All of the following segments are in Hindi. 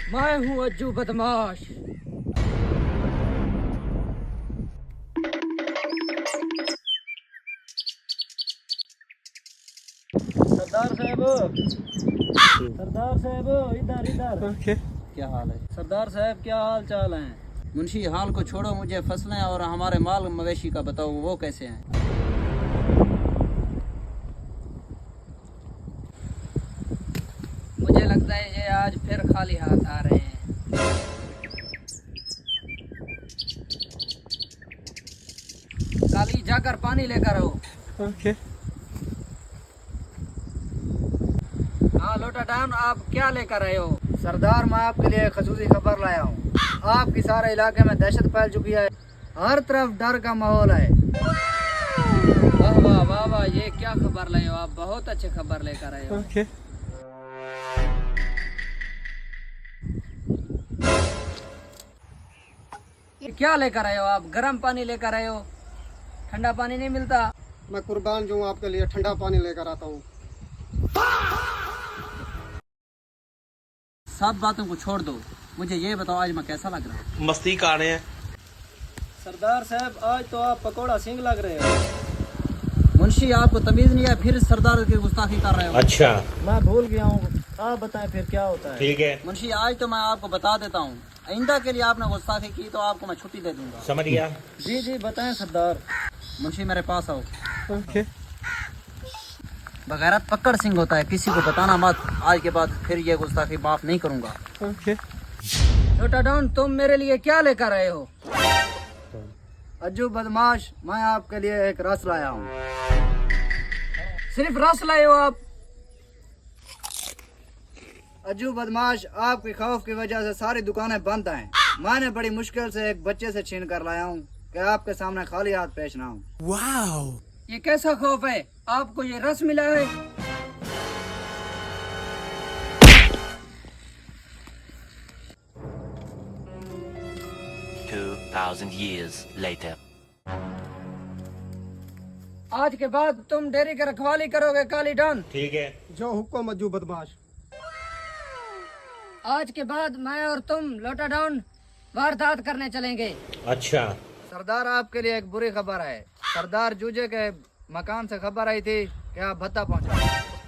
मैं हूँ अज्जू बदमाश। सरदार साहब, सरदार साहब, इधर इधर। क्या हाल है? सरदार साहब क्या हाल चाल है? मुंशी हाल को छोड़ो, मुझे फसलें और हमारे माल मवेशी का बताओ, वो कैसे हैं? मुझे लगता है ये आज फिर खाली हाथ आ रहे हैं। काली जाकर पानी लेकर आओ। हाँ लोटा डाउन, आप क्या लेकर आए हो? सरदार, मैं आपके लिए खसूसी खबर लाया हूँ। आपकी सारे इलाके में दहशत फैल चुकी है, हर तरफ डर का माहौल है। वाह वाह वाह वाह, ये क्या खबर लाए हो आप? बहुत अच्छी खबर लेकर आए हो। ये क्या लेकर आए हो आप? गर्म पानी लेकर आए हो, ठंडा पानी नहीं मिलता। मैं कुर्बान जो हूँ आपके लिए ठंडा पानी लेकर आता हूँ। सब बातों को छोड़ दो, मुझे ये बताओ आज मैं कैसा लग रहा हूँ? मस्ती कर रहे हैं। सरदार साहब, आज तो आप पकोड़ा सिंह लग रहे हो। मुंशी आपको तमीज नहीं है, फिर सरदार की गुस्ताखी कर रहे हो। अच्छा, मैं भूल गया हूँ, आप बताएं फिर क्या होता है। ठीक है, मुंशी आज तो मैं आपको बता देता हूँ, आइंदा के लिए आपने गुस्ताखी की तो आपको मैं छुट्टी दे दूंगा। समझ गया। जी जी बताएं सरदार। मुंशी मेरे पास आओ। बगैरत पकड़ सिंह होता है, किसी को बताना मत। आज के बाद फिर ये गुस्ताखी माफ नहीं करूंगा। लोटा डाउन, तुम मेरे लिए क्या लेकर आए हो? अज्जू बदमाश, मैं आपके लिए एक रस लाया हूँ। सिर्फ रस लाए हो आप? अज्जू बदमाश, आपके खौफ की वजह से सारी दुकानें बंद हैं। मैंने बड़ी मुश्किल से एक बच्चे से छीन कर लाया हूँ कि आपके सामने खाली हाथ पेश ना हूँ। ये कैसा खौफ है? आपको ये रस मिला है? years later. आज के बाद तुम डेयरी की रखवाली करोगे काली डॉन? ठीक है। जो हुक्म अज्जू बदमाश। आज के बाद मैं और तुम लोटा डाउन वारदात करने चलेंगे। अच्छा, सरदार, आपके लिए एक बुरी खबर है। सरदार जूजे के मकान से खबर आई थी कि आप भत्ता पहुंचा।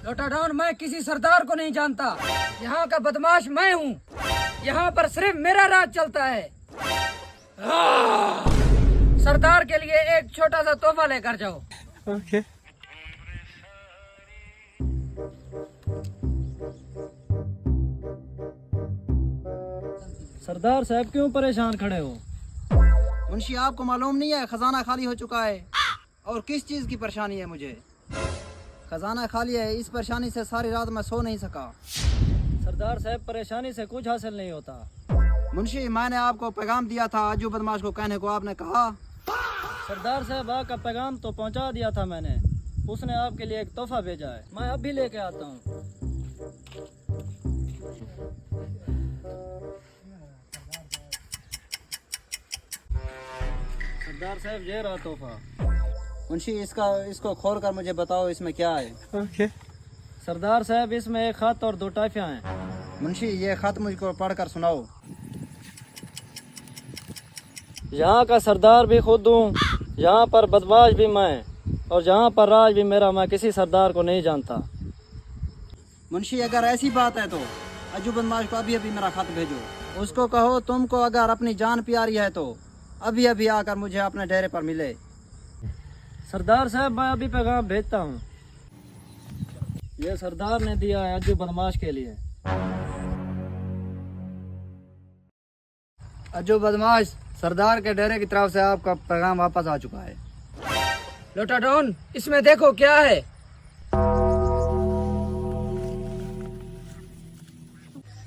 लोटा डाउन, मैं किसी सरदार को नहीं जानता। यहाँ का बदमाश मैं हूँ। यहाँ पर सिर्फ मेरा राज चलता है। सरदार के लिए एक छोटा सा तोहफा लेकर जाओ। सरदार साहब, क्यों परेशान खड़े हो? मुंशी आपको मालूम नहीं है खजाना खाली हो चुका है? और किस चीज की परेशानी है मुझे? खजाना खाली है, इस परेशानी से सारी रात मैं सो नहीं सका। सरदार साहब, परेशानी से कुछ हासिल नहीं होता। मुंशी, मैंने आपको पैगाम दिया था अज्जू बदमाश को कहने को, आपने कहा। सरदार साहब, आपका पैगाम तो पहुंचा दिया था मैंने। उसने आपके लिए एक तोहफा भेजा है, मैं अभी लेके आता हूँ। सरदार साहब, ये रहा तोहफा। मुंशी, इसको खोल कर मुझे बताओ इसमें क्या है। सरदार साहब, इसमें एक खत और 2 टाफियाँ हैं। मुंशी, ये खत मुझको पढ़कर सुनाओ। यहाँ का सरदार भी खुद हूँ, यहाँ पर बदमाश भी मैं, और यहाँ पर राज भी मेरा। मैं किसी सरदार को नहीं जानता। मुंशी, अगर ऐसी बात है तो अज्जू बदमाश को अभी अभी मेरा खत भेजो। उसको कहो तुमको अगर अपनी जान प्यारी है तो अभी अभी आकर मुझे अपने डेरे पर मिले। सरदार साहब, मैं अभी पैगाम भेजता हूँ। ये सरदार ने दिया है अज्जू बदमाश के लिए। अज्जू बदमाश, सरदार के डेरे की तरफ से आपका पैगाम वापस आ चुका है। लोटा डाउन, इसमें देखो क्या है।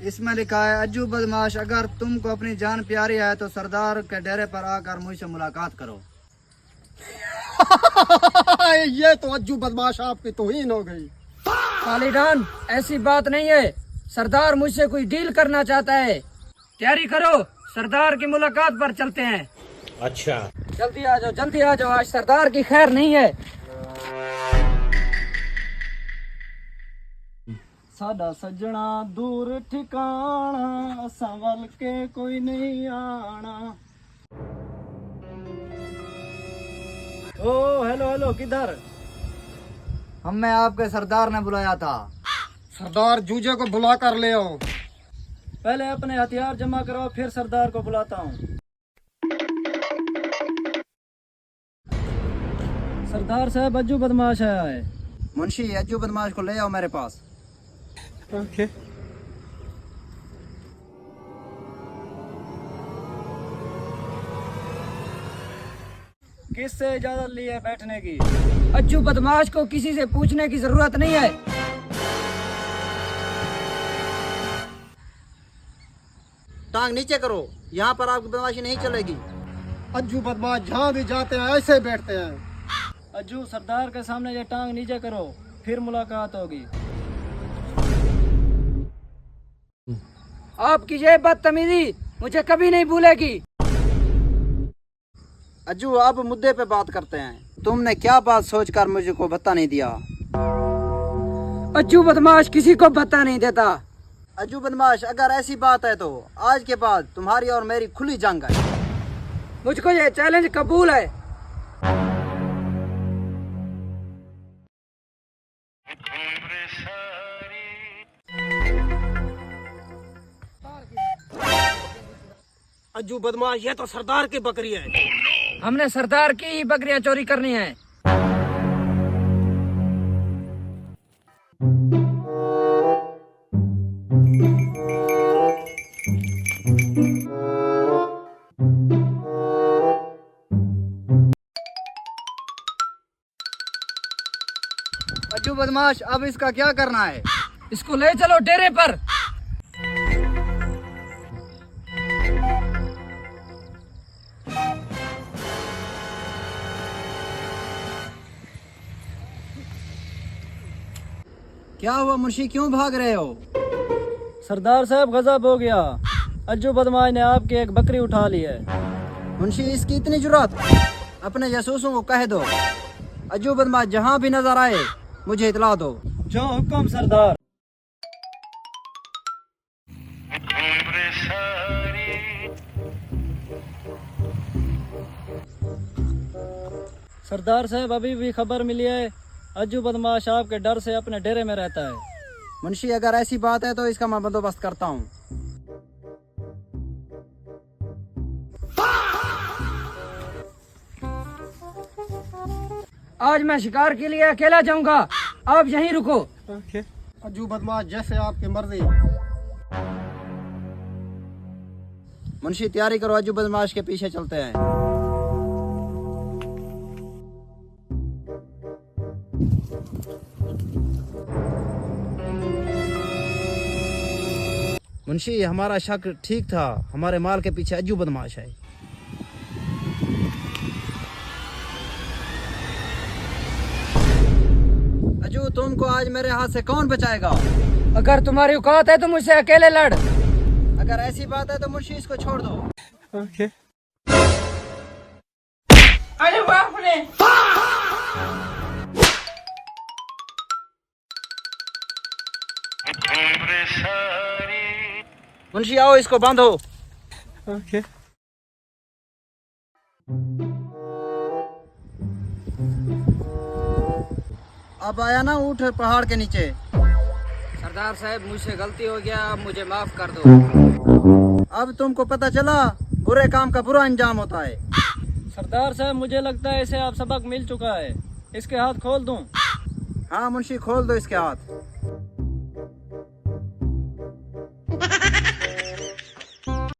इसमें लिखा है, अज्जू बदमाश, अगर तुमको अपनी जान प्यारी है तो सरदार के डेरे पर आकर मुझसे मुलाकात करो। ये तो अज्जू बदमाश आपकी तौहीन हो गई। काली डॉन, ऐसी बात नहीं है। सरदार मुझसे कोई डील करना चाहता है। तैयारी करो, सरदार की मुलाकात पर चलते हैं। अच्छा, जल्दी आ जाओ, जल्दी आ जाओ, आज सरदार की खैर नहीं है। साडा सजना दूर ठिकाना, संभल के कोई नहीं आना। ओ हेलो हेलो, किधर? हमें आपके सरदार ने बुलाया था। सरदार जूझे को बुला कर ले आओ। पहले अपने हथियार जमा कराओ, फिर सरदार को बुलाता हूँ। सरदार साहब, अज्जू बदमाश आया है। मुंशी, अज्जू बदमाश को ले आओ मेरे पास। किससे इजाजत ली है बैठने की? अज्जू बदमाश को किसी से पूछने की जरूरत नहीं है। टांग नीचे करो, यहाँ पर आपकी बदमाशी नहीं चलेगी। अज्जू बदमाश जहाँ भी जाते हैं ऐसे बैठते हैं। अज्जू, सरदार के सामने ये टांग नीचे करो, फिर मुलाकात होगी। आपकी ये बदतमीजी मुझे कभी नहीं भूलेगी। अज्जू, अब मुद्दे पे बात करते हैं। तुमने क्या बात सोचकर मुझे को बता नहीं दिया? अज्जू बदमाश किसी को बता नहीं देता। अज्जू बदमाश, अगर ऐसी बात है तो आज के बाद तुम्हारी और मेरी खुली जंग है। मुझको ये चैलेंज कबूल है। अज्जू बदमाश, ये तो सरदार की बकरी है। हमने सरदार की ही बकरियां चोरी करनी है। अज्जू बदमाश, अब इसका क्या करना है? इसको ले चलो डेरे पर। क्या हुआ मुंशी, क्यों भाग रहे हो? सरदार साहब, गजब हो गया। अज्जू बदमाश ने आपकी एक बकरी उठा ली है। मुंशी, इसकी इतनी जुर्रत? अपने जासूसों को कह दो, अज्जू बदमाश जहाँ भी नजर आए मुझे इतला दो। जो हुक्म सरदार। सरदार साहब, अभी भी खबर मिली है अज्जू बदमाश आपके डर से अपने डेरे में रहता है। मुंशी, अगर ऐसी बात है तो इसका मैं बंदोबस्त करता हूँ। आज मैं शिकार के लिए अकेला जाऊंगा, आप यहीं रुको। अज्जू बदमाश, जैसे आपकी मर्जी। मुंशी, तैयारी करो, अज्जू बदमाश के पीछे चलते हैं। मुंशी, हमारा शक ठीक था, हमारे माल के पीछे अज्जू बदमाश है। अज्जू, तुमको आज मेरे हाथ से कौन बचाएगा? अगर तुम्हारी औकात है तो मुझसे अकेले लड़। अगर ऐसी बात है तो मुंशी इसको छोड़ दो। अरे बाप रे! मुंशी, आओ, इसको बांधो। अब आया ना ऊँट पहाड़ के नीचे। सरदार साहब, मुझसे गलती हो गया, अब मुझे माफ कर दो। अब तुमको पता चला बुरे काम का बुरा अंजाम होता है। सरदार साहब, मुझे लगता है इसे आप सबक मिल चुका है। इसके हाथ खोल दूं? हाँ मुंशी, खोल दो इसके हाथ।